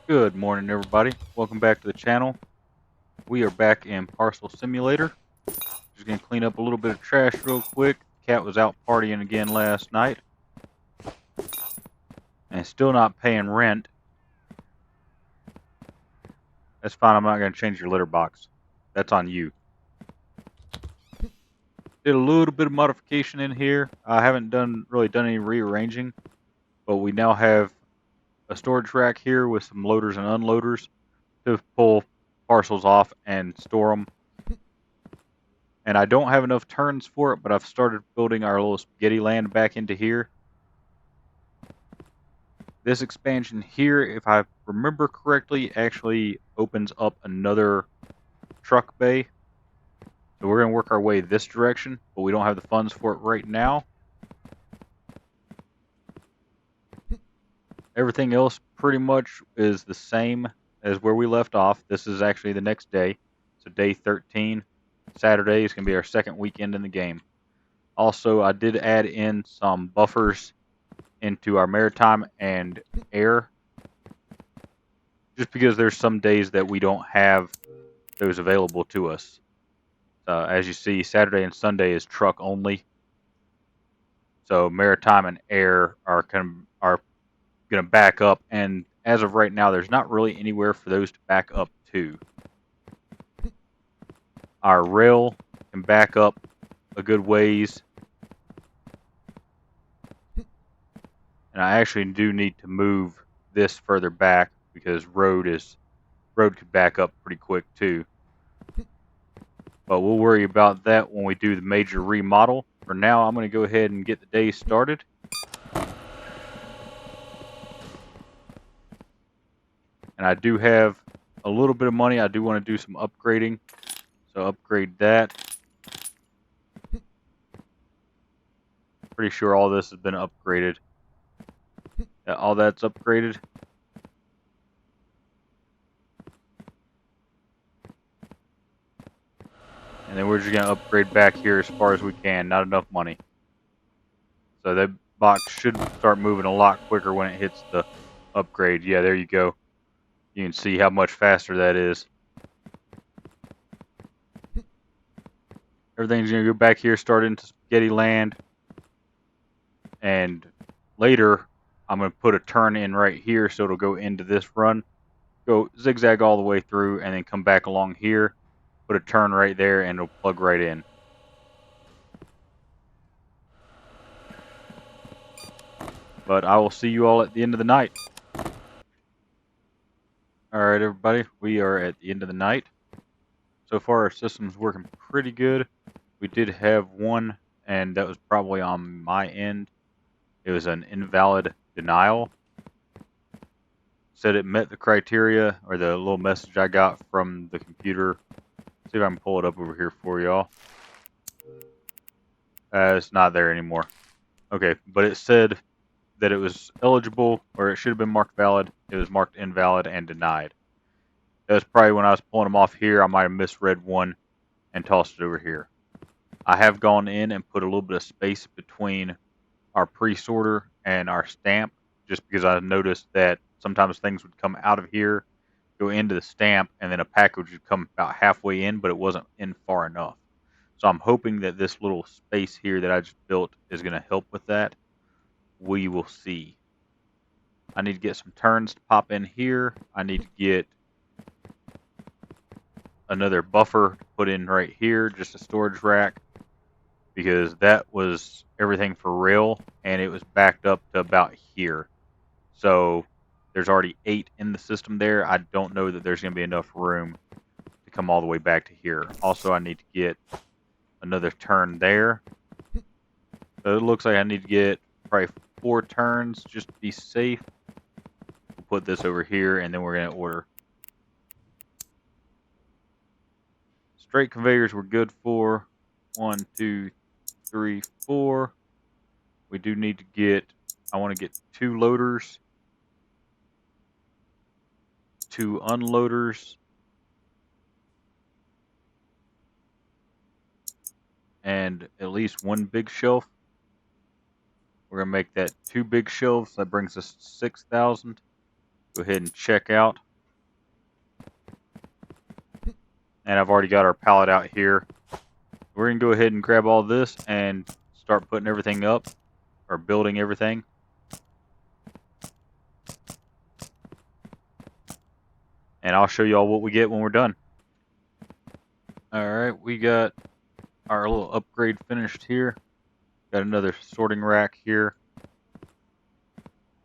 Good morning, everybody. Welcome back to the channel. We are back in Parcel Simulator. Just going to clean up a little bit of trash real quick. Cat was out partying again last night. And still not paying rent. That's fine. I'm not going to change your litter box. That's on you. Did a little bit of modification in here. I haven't really done any rearranging. But we now have a storage rack here with some loaders and unloaders to pull parcels off and store them. And I don't have enough turns for it, but I've started building our little spaghetti land back into here. This expansion here, if I remember correctly, actually opens up another truck bay. So we're going to work our way this direction, but we don't have the funds for it right now. Everything else pretty much is the same as where we left off. This is actually the next day. So day 13, Saturday is going to be our second weekend in the game. Also, I did add in some buffers into our maritime and air, just because there's some days that we don't have those available to us. As you see, Saturday and Sunday is truck only, so maritime and air are going to back up, and as of right now, there's not really anywhere for those to back up to. Our rail can back up a good ways, and I actually do need to move this further back because road could back up pretty quick too. But we'll worry about that when we do the major remodel. For now, I'm going to go ahead and get the day started. And I do have a little bit of money. I do want to do some upgrading. So upgrade that. Pretty sure all this has been upgraded. Yeah, all that's upgraded. And then we're just going to upgrade back here as far as we can. Not enough money. So that box should start moving a lot quicker when it hits the upgrade. Yeah, there you go. You can see how much faster that is. Everything's going to go back here, start into spaghetti land. And later, I'm going to put a turn in right here so it'll go into this run. Go zigzag all the way through and then come back along here. Put a turn right there and it'll plug right in. But I will see you all at the end of the night. Alright everybody, we are at the end of the night. So far our system's working pretty good. We did have one, and that was probably on my end. It was an invalid denial. Said it met the criteria, or the little message I got from the computer. See if I can pull it up over here for y'all. It's not there anymore. Okay, but it said that it was eligible, or it should have been marked valid. It was marked invalid and denied. That was probably when I was pulling them off here. I might have misread one and tossed it over here. I have gone in and put a little bit of space between our pre-sorter and our stamp, just because I noticed that sometimes things would come out of here, go into the stamp, and then a package would come about halfway in, but it wasn't in far enough. So I'm hoping that this little space here that I just built is going to help with that. We will see. I need to get some turns to pop in here. I need to get another buffer to put in right here, just a storage rack, because that was everything for rail, and it was backed up to about here. So there's already 8 in the system there. I don't know that there's going to be enough room to come all the way back to here. Also, I need to get another turn there. So it looks like I need to get probably 4 turns just to be safe. We'll put this over here, and then we're going to order. Straight conveyors we're good for. 1, 2, 3, 4. We do need to get, I want to get 2 loaders, 2 unloaders, and at least 1 big shelf. We're going to make that 2 big shelves. That brings us to 6,000. Go ahead and check out. And I've already got our pallet out here. We're going to go ahead and grab all this and start putting everything up, or building everything. And I'll show you all what we get when we're done. Alright, we got our little upgrade finished here. Got another sorting rack here.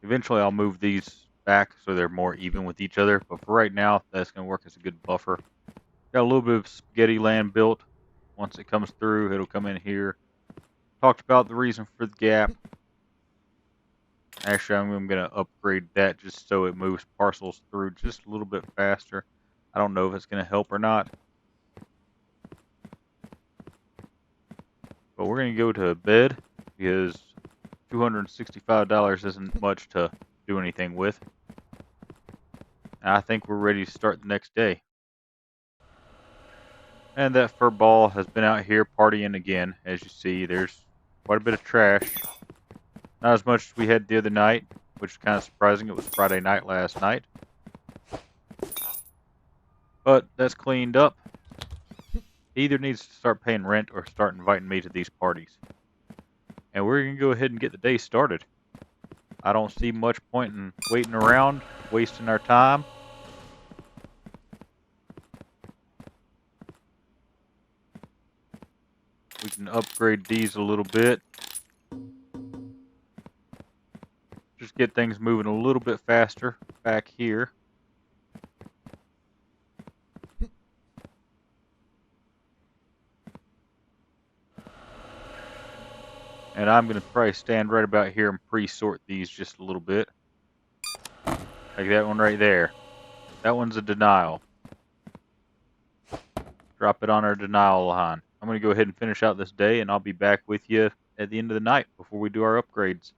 Eventually I'll move these back so they're more even with each other, but for right now that's going to work as a good buffer. Got a little bit of spaghetti land built. Once it comes through, it'll come in here. Talked about the reason for the gap. Actually, I'm going to upgrade that just so it moves parcels through just a little bit faster. I don't know if it's going to help or not. But we're going to go to bed because $265 isn't much to do anything with. And I think we're ready to start the next day. And that fur ball has been out here partying again. As you see, there's quite a bit of trash. Not as much as we had the other night, which is kind of surprising. It was Friday night last night. But that's cleaned up. He either needs to start paying rent or start inviting me to these parties. And we're going to go ahead and get the day started. I don't see much point in waiting around, wasting our time. We can upgrade these a little bit. Just get things moving a little bit faster back here. And I'm going to probably stand right about here and pre-sort these just a little bit. Like that one right there. That one's a denial. Drop it on our denial line. I'm going to go ahead and finish out this day, and I'll be back with you at the end of the night before we do our upgrades.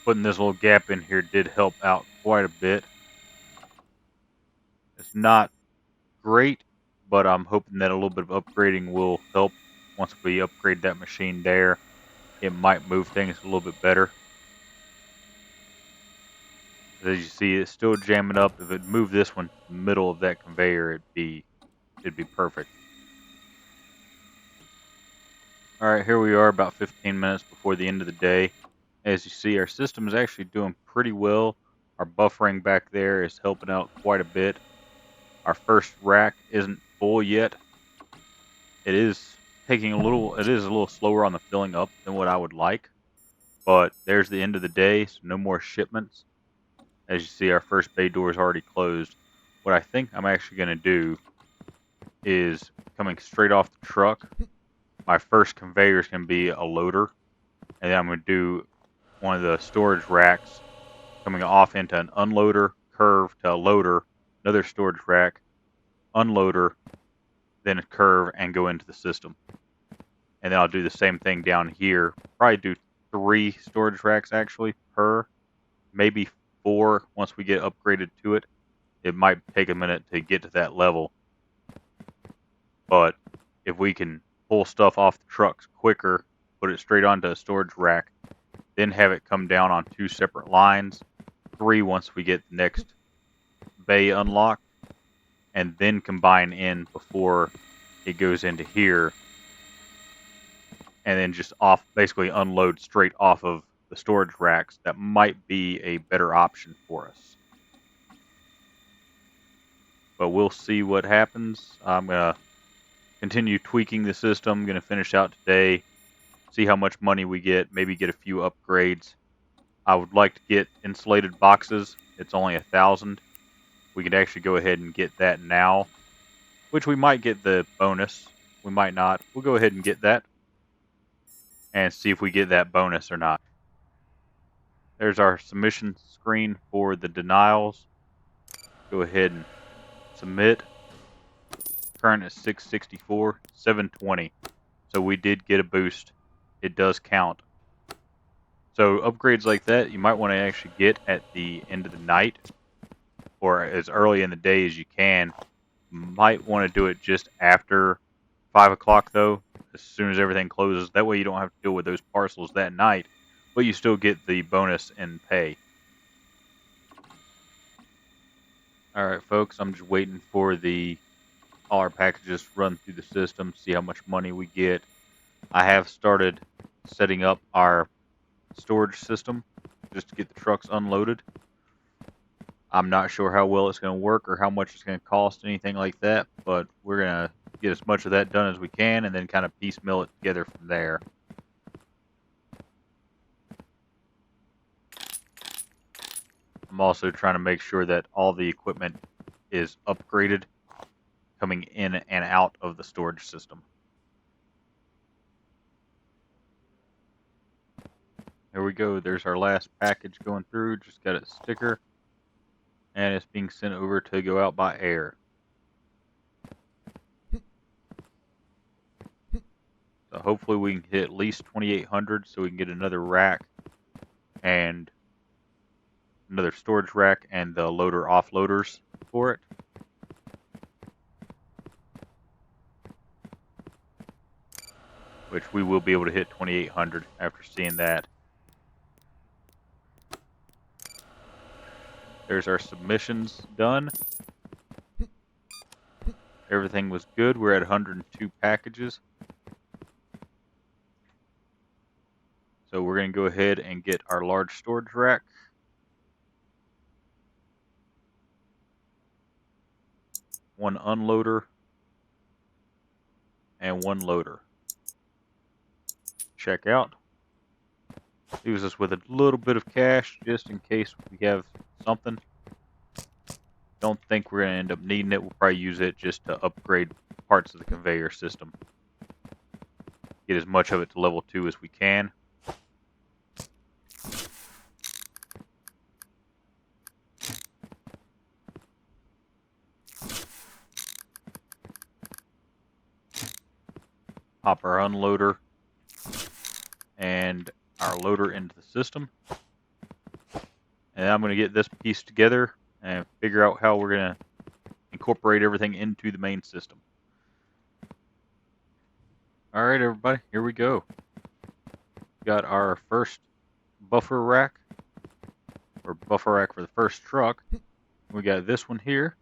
Putting this little gap in here did help out quite a bit. It's not great, but I'm hoping that a little bit of upgrading will help. Once we upgrade that machine there, it might move things a little bit better. As you see, it's still jamming up. If it moved this one to the middle of that conveyor, it'd be perfect. Alright, here we are about 15 minutes before the end of the day. As you see, our system is actually doing pretty well. Our buffering back there is helping out quite a bit. Our first rack isn't full yet. It is a little slower on the filling up than what I would like. But there's the end of the day, so no more shipments. As you see, our first bay door is already closed. What I think I'm actually going to do is, coming straight off the truck, my first conveyor is going to be a loader. And then I'm going to do one of the storage racks coming off into an unloader, curve to a loader, another storage rack, unloader, then a curve, and go into the system. And then I'll do the same thing down here. Probably do 3 storage racks actually per, maybe 4 once we get upgraded to it. It might take a minute to get to that level. But if we can pull stuff off the trucks quicker, put it straight onto a storage rack, then have it come down on 2 separate lines, 3 once we get the next bay unlocked, and then combine in before it goes into here, and then just basically unload straight off of the storage racks. That might be a better option for us. But we'll see what happens. I'm going to continue tweaking the system. I'm going to finish out today, see how much money we get, maybe get a few upgrades. I would like to get insulated boxes. It's only 1,000. We could actually go ahead and get that now, which we might get the bonus. We might not. We'll go ahead and get that and see if we get that bonus or not. There's our submission screen for the denials. Go ahead and submit. Current is 664, 720. So we did get a boost. It does count. So upgrades like that you might want to actually get at the end of the night or as early in the day as you can. Might want to do it just after 5 o'clock though, as soon as everything closes. That way you don't have to deal with those parcels that night, but you still get the bonus and pay. Alright folks, I'm just waiting for all our packages to run through the system, see how much money we get. I have started setting up our storage system just to get the trucks unloaded. I'm not sure how well it's going to work or how much it's going to cost, anything like that, but we're going to get as much of that done as we can and then kind of piecemeal it together from there. I'm also trying to make sure that all the equipment is upgraded coming in and out of the storage system. Here we go. There's our last package going through. Just got a sticker. And it's being sent over to go out by air. So hopefully we can hit at least 2,800 so we can get another rack and another storage rack and the loader offloaders for it. Which we will be able to hit 2,800 after seeing that. There's our submissions done. Everything was good. We're at 102 packages. So we're going to go ahead and get our large storage rack. One unloader and one loader. Check out. Leaves us with a little bit of cash just in case we have something. Don't think we're going to end up needing it. We'll probably use it just to upgrade parts of the conveyor system. Get as much of it to level 2 as we can. Pop our unloader and our loader into the system. And I'm going to get this piece together and figure out how we're going to incorporate everything into the main system. Alright everybody, here we go. Got our first buffer rack, or buffer rack for the first truck. We got this one here.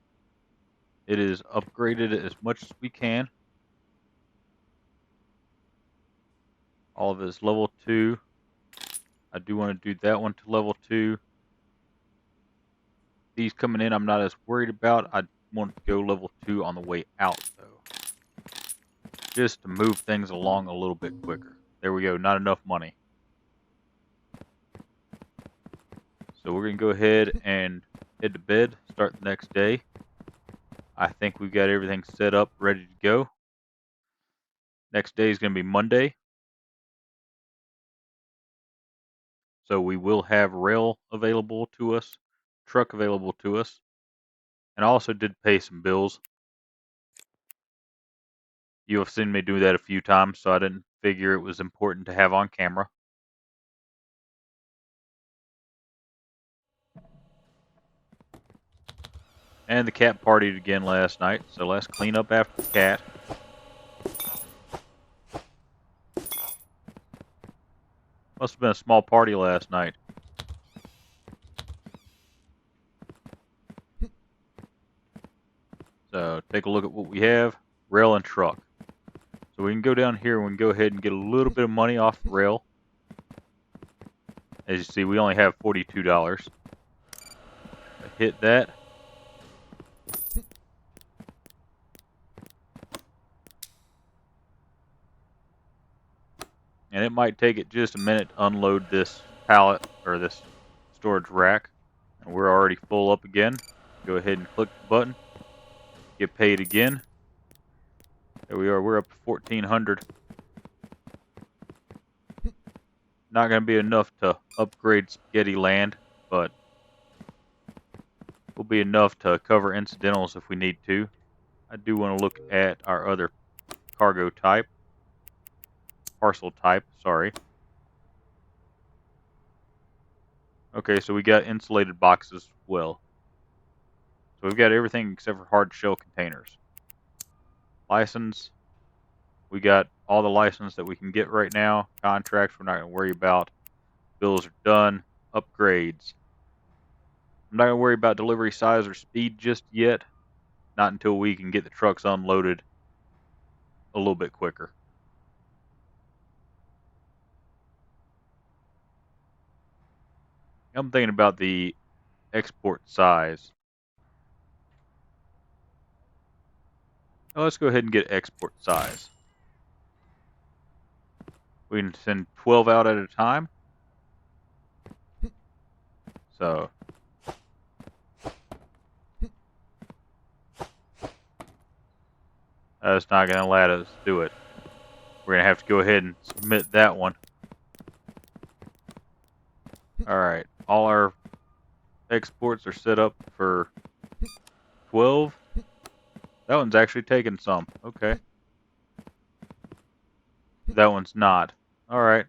It is upgraded as much as we can. All of it is level 2. I do want to do that one to level 2. These coming in I'm not as worried about. I want to go level 2 on the way out though. Just to move things along a little bit quicker. There we go, not enough money. So we're going to go ahead and head to bed, start the next day. I think we've got everything set up, ready to go. Next day is going to be Monday. So we will have rail available to us, truck available to us. And I also did pay some bills. You have seen me do that a few times, so I didn't figure it was important to have on camera. And the cat partied again last night, so let's clean up after the cat. Must have been a small party last night. So take a look at what we have, rail and truck. So we can go down here and we can go ahead and get a little bit of money off the rail. As you see, we only have $42. Hit that. And it might take it just a minute to unload this pallet or this storage rack. And we're already full up again. Go ahead and click the button. Get paid again. There we are, we're up to 1,400. Not going to be enough to upgrade Spaghetti Land, but will be enough to cover incidentals if we need to. I do want to look at our other cargo type. Parcel type, sorry. Okay, so we got insulated boxes as well. So we've got everything except for hard shell containers. License. We got all the license that we can get right now. Contracts we're not going to worry about. Bills are done. Upgrades. I'm not going to worry about delivery size or speed just yet. Not until we can get the trucks unloaded a little bit quicker. I'm thinking about the export size. Oh, let's go ahead and get export size. We can send 12 out at a time. So that's not going to let us do it. We're going to have to go ahead and submit that one. Alright, all our exports are set up for 12. That one's actually taking some. Okay. That one's not. Alright.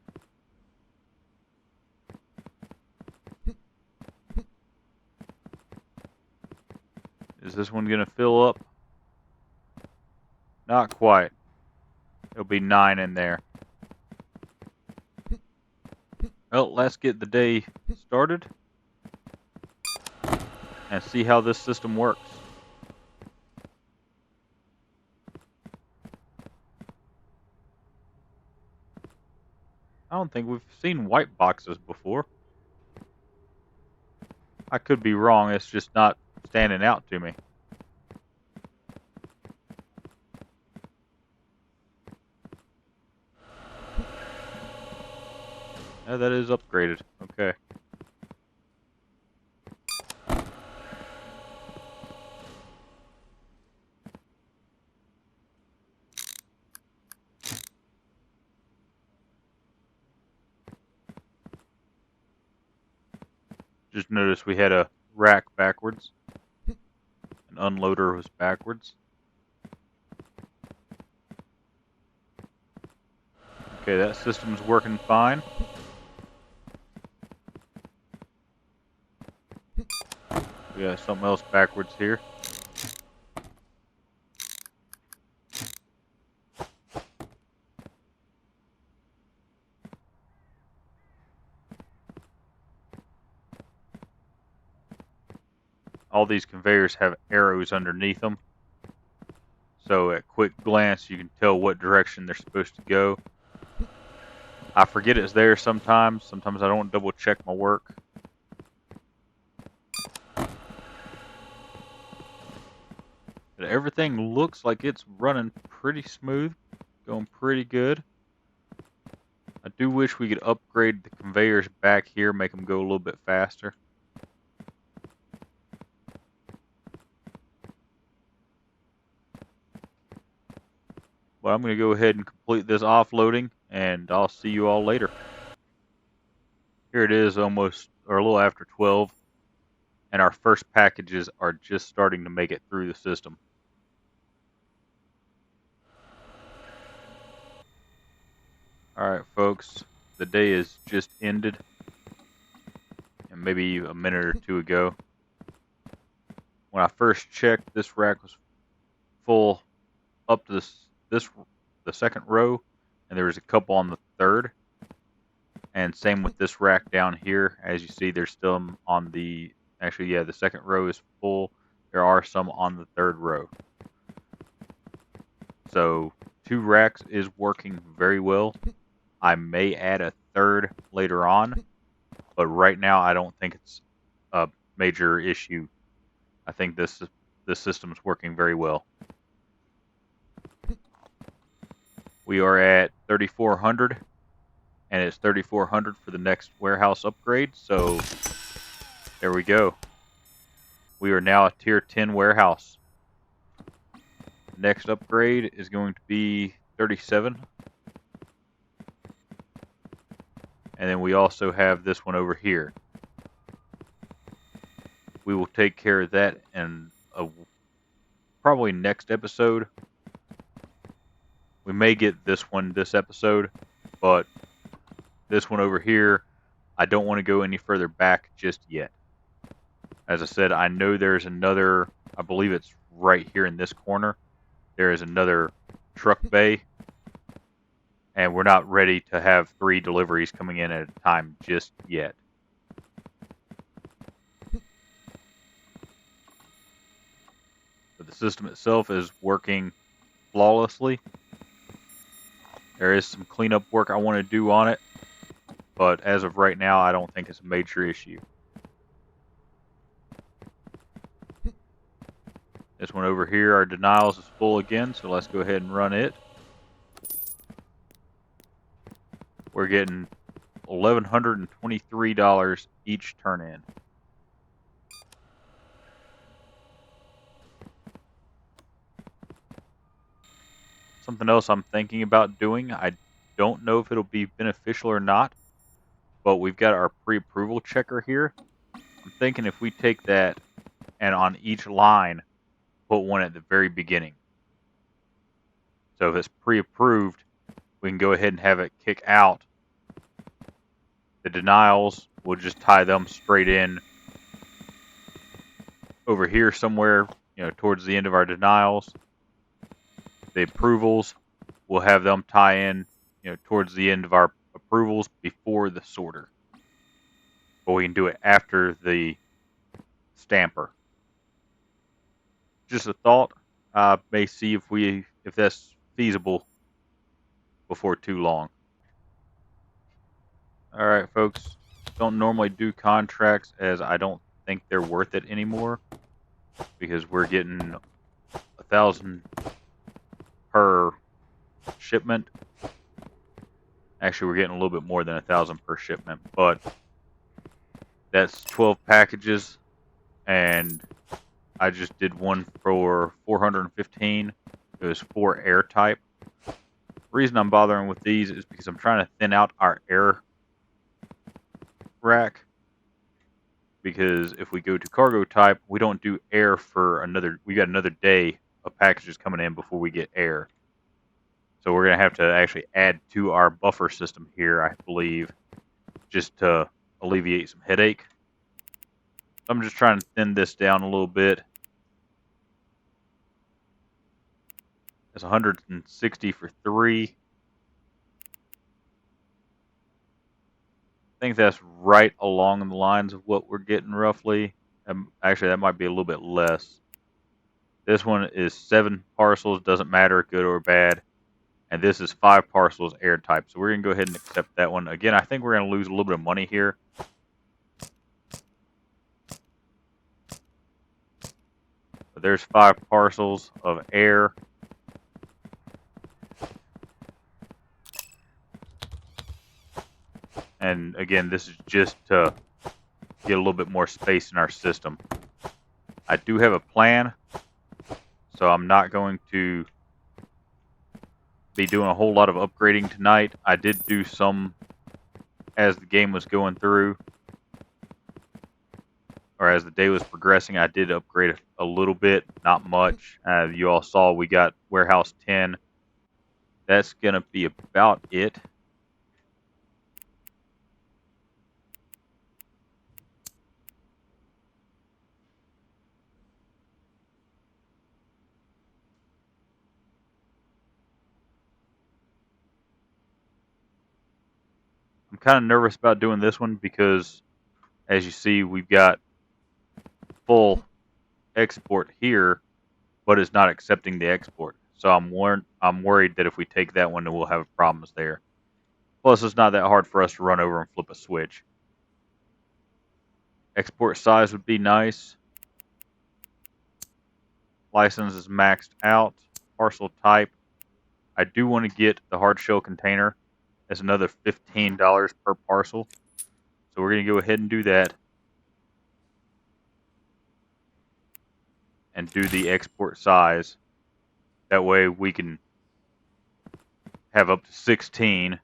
Is this one going to fill up? Not quite. There'll be 9 in there. Well, let's get the day started and see how this system works. I don't think we've seen white boxes before. I could be wrong, it's just not standing out to me. Yeah, that is upgraded. Okay. Just noticed we had a rack backwards. An unloader was backwards. Okay, that system's working fine. We got something else backwards here. All these conveyors have arrows underneath them. So at quick glance you can tell what direction they're supposed to go. I forget it's there sometimes. Sometimes I don't double check my work. But everything looks like it's running pretty smooth. Going pretty good. I do wish we could upgrade the conveyors back here, make them go a little bit faster. But I'm going to go ahead and complete this offloading, and I'll see you all later. Here it is, almost, or a little after 12, and our first packages are just starting to make it through the system. Alright folks, the day is just ended, and maybe a minute or two ago. When I first checked, this rack was full up to the second row, and there was a couple on the third. And same with this rack down here. As you see, there's still on the, actually, yeah, the second row is full. There are some on the third row. So 2 racks is working very well. I may add a third later on, but right now I don't think it's a major issue. I think this system is working very well. We are at 3,400, and it's 3,400 for the next warehouse upgrade. So there we go. We are now a tier 10 warehouse. Next upgrade is going to be 37. And then we also have this one over here. We will take care of that in probably next episode. We may get this one this episode, but this one over here, I don't want to go any further back just yet. As I said, I know there's another, I believe it's right here in this corner. There is another truck bay, and we're not ready to have 3 deliveries coming in at a time just yet. system itself is working flawlessly. There is some cleanup work I want to do on it, but as of right now, I don't think it's a major issue. This one over here, our denials is full again, so let's go ahead and run it. We're getting $1,123 each turn in. Something else I'm thinking about doing, I don't know if it'll be beneficial or not, but we've got our pre-approval checker here. I'm thinking if we take that and on each line, put one at the very beginning. So if it's pre-approved, we can go ahead and have it kick out. The denials, we'll just tie them straight in over here somewhere, towards the end of our denials. The approvals, we'll have them tie in, towards the end of our approvals before the sorter. But we can do it after the stamper. Just a thought. May see if that's feasible before too long. All right, folks. Don't normally do contracts as I don't think they're worth it anymore because we're getting 1,000 per shipment. Actually, we're getting a little bit more than 1,000 per shipment, but that's 12 packages, and I just did one for 415. It was 4 air type. The reason I'm bothering with these is because I'm trying to thin out our air rack, because if we go to cargo type, we don't do air for we got another day of packages coming in before we get air. So we're going to have to actually add to our buffer system here, I believe, just to alleviate some headache. I'm just trying to thin this down a little bit. It's 160 for 3. I think that's right along the lines of what we're getting roughly. Actually, that might be a little bit less. This one is 7 parcels, doesn't matter, good or bad. And this is 5 parcels air type. So we're going to go ahead and accept that one. Again, I think we're going to lose a little bit of money here. But there's 5 parcels of air. And again, this is just to get a little bit more space in our system. I do have a plan, so I'm not going to be doing a whole lot of upgrading tonight. I did do some as the game was going through, or as the day was progressing. I did upgrade a little bit, not much. You all saw we got warehouse 10. That's going to be about it. I'm kind of nervous about doing this one because, as you see, we've got full export here, but it's not accepting the export. So I'm worried that if we take that one, then we'll have problems there. Plus, it's not that hard for us to run over and flip a switch. Export size would be nice. License is maxed out. Parcel type. I do want to get the hard shell container. That's another $15 per parcel. So we're going to go ahead and do that. And do the export size. That way we can have up to 16.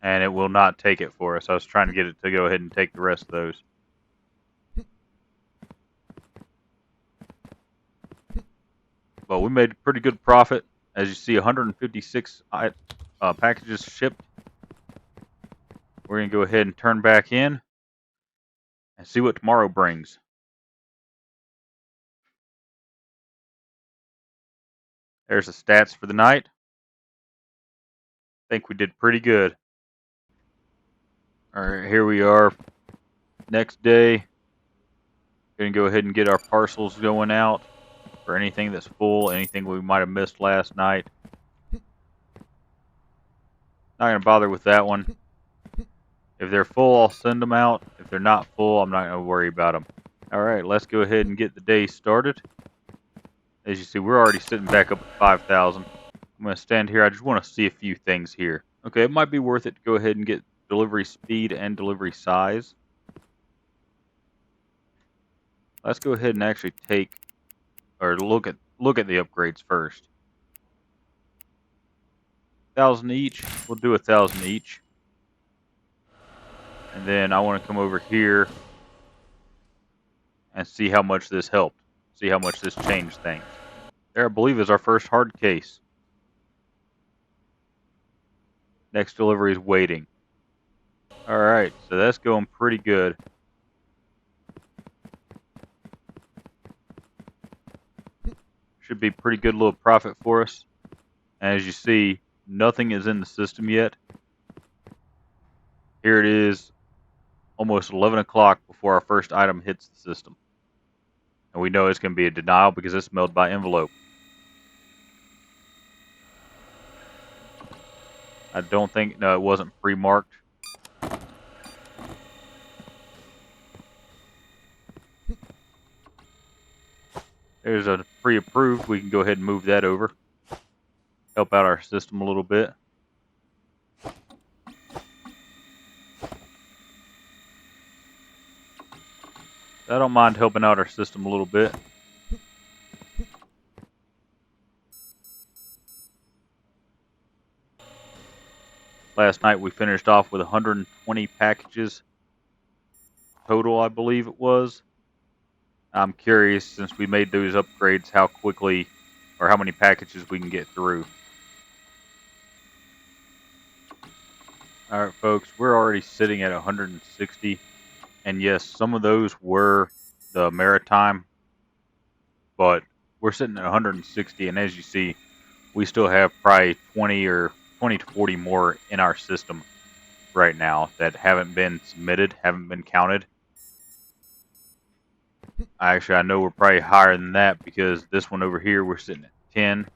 And it will not take it for us. I was trying to get it to go ahead and take the rest of those. But we made a pretty good profit. As you see, 156 packages shipped. We're going to go ahead and turn back in and see what tomorrow brings. There's the stats for the night. think we did pretty good. Alright, here we are. Next day. Gonna go ahead and get our parcels going out for anything that's full, anything we might have missed last night. Not gonna bother with that one. If they're full, I'll send them out. If they're not full, I'm not gonna worry about them. Alright, let's go ahead and get the day started. As you see, we're already sitting back up at 5,000. I'm gonna stand here. I just want to see a few things here. Okay, it might be worth it to go ahead and get delivery speed and delivery size. Let's go ahead and actually take or look at the upgrades first. 1,000 each. We'll do 1,000 each. And then I want to come over here and see how much this helped. See how much this changed things. There, I believe, is our first hard case. Next delivery is waiting. Alright, so that's going pretty good. Should be pretty good little profit for us. And as you see, nothing is in the system yet. Here it is, almost 11 o'clock before our first item hits the system. And we know it's going to be a denial because it's mailed by envelope. I don't think, no, it wasn't pre-marked. There's a pre-approved. We can go ahead and move that over. Help out our system a little bit. I don't mind helping out our system a little bit. Last night we finished off with 120 packages total, I believe it was. I'm curious, since we made those upgrades, how quickly or how many packages we can get through. Alright folks, we're already sitting at 160. And yes, some of those were the maritime, but we're sitting at 160, and as you see, we still have probably 20 to 40 more in our system right now that haven't been submitted, haven't been counted. Actually, I know we're probably higher than that because this one over here, we're sitting at 10,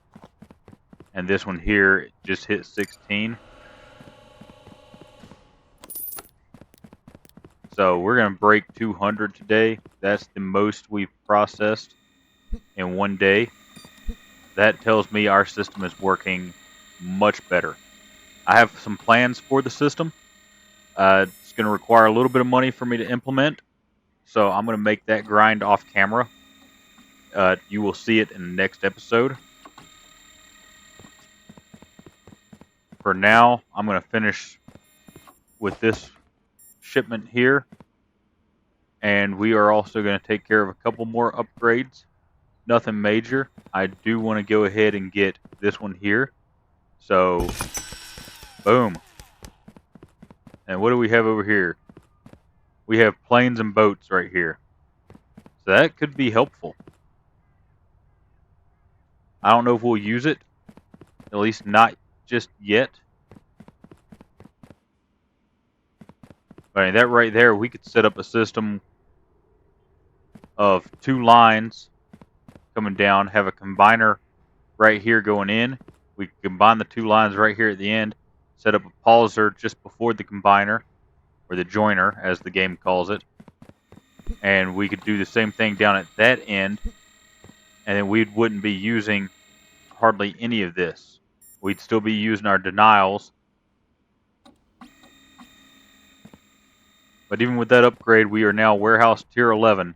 and this one here just hit 16. So we're going to break 200 today. That's the most we've processed in one day. That tells me our system is working much better. I have some plans for the system. It's going to require a little bit of money for me to implement. So I'm going to make that grind off camera. You will see it in the next episode. For now, I'm going to finish with this shipment here. And we are also going to take care of a couple more upgrades. Nothing major. I do want to go ahead and get this one here. So, boom. And what do we have over here? We have planes and boats right here. So that could be helpful. I don't know if we'll use it. At least not just yet. But I mean, that right there, we could set up a system of 2 lines coming down, have a combiner right here going in. We could combine the 2 lines right here at the end, set up a pauser just before the combiner, or the joiner as the game calls it. And we could do the same thing down at that end, and then we wouldn't be using hardly any of this. We'd still be using our denials. But even with that upgrade, we are now warehouse tier 11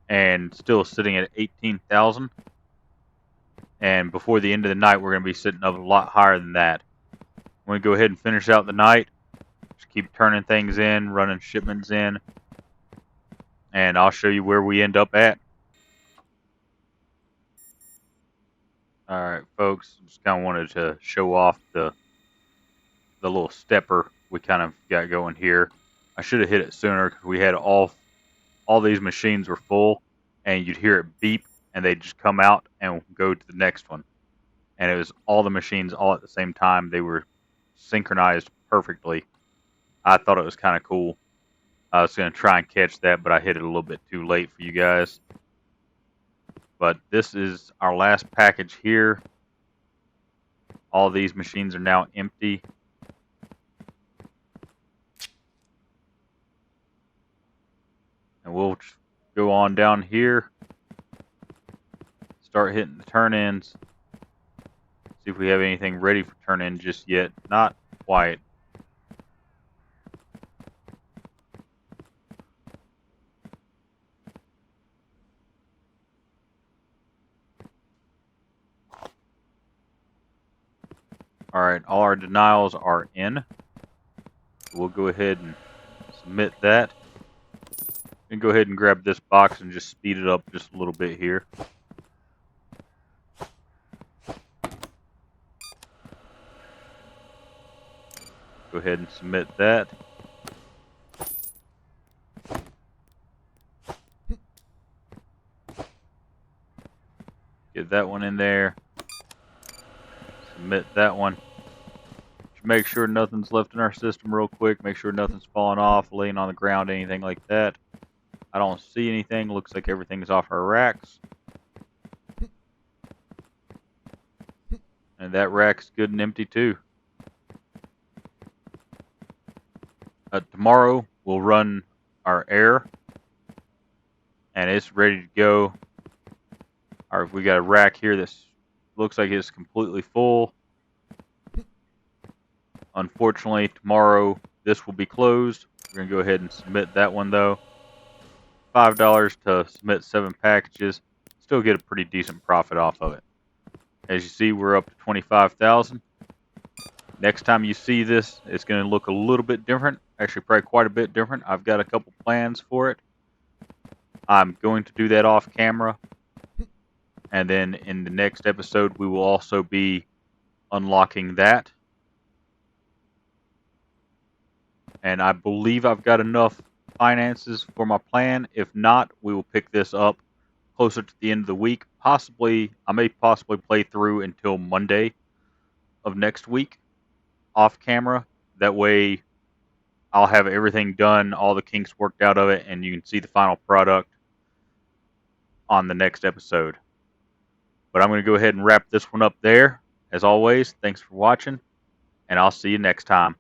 and still sitting at 18,000. And before the end of the night, we're going to be sitting up a lot higher than that. I'm going to go ahead and finish out the night. Just keep turning things in, running shipments in. And I'll show you where we end up at. Alright, folks. Just kind of wanted to show off the little stepper we kind of got going here. I should have hit it sooner because we had all these machines were full, and you'd hear it beep, and they'd just come out and go to the next one. And it was all the machines all at the same time. They were synchronized perfectly. I thought it was kind of cool. I was going to try and catch that, but I hit it a little bit too late for you guys. But this is our last package here. All these machines are now empty. And we'll go on down here. Start hitting the turn-ins. See if we have anything ready for turn-in just yet. Not quite. Alright, all our denials are in. We'll go ahead and submit that. And go ahead and grab this box and just speed it up just a little bit here. Go ahead and submit that. Get that one in there. Submit that one. Make sure nothing's left in our system real quick. Make sure nothing's falling off, laying on the ground, anything like that. I don't see anything. Looks like everything's off our racks. And that rack's good and empty too. Tomorrow we'll run our air. And it's ready to go. Alright, we got a rack here that looks like it's completely full. Unfortunately, tomorrow this will be closed. We're going to go ahead and submit that one though. $5 to submit 7 packages. Still get a pretty decent profit off of it. As you see, we're up to 25,000. Next time you see this, it's going to look a little bit different. Actually, probably quite a bit different. I've got a couple plans for it. I'm going to do that off camera. And then in the next episode, we will also be unlocking that. And I believe I've got enough finances for my plan. If not, we will pick this up closer to the end of the week. Possibly, I may possibly play through until Monday of next week off camera. That way I'll have everything done, all the kinks worked out of it, and you can see the final product on the next episode. But I'm going to go ahead and wrap this one up there. As always, thanks for watching, and I'll see you next time.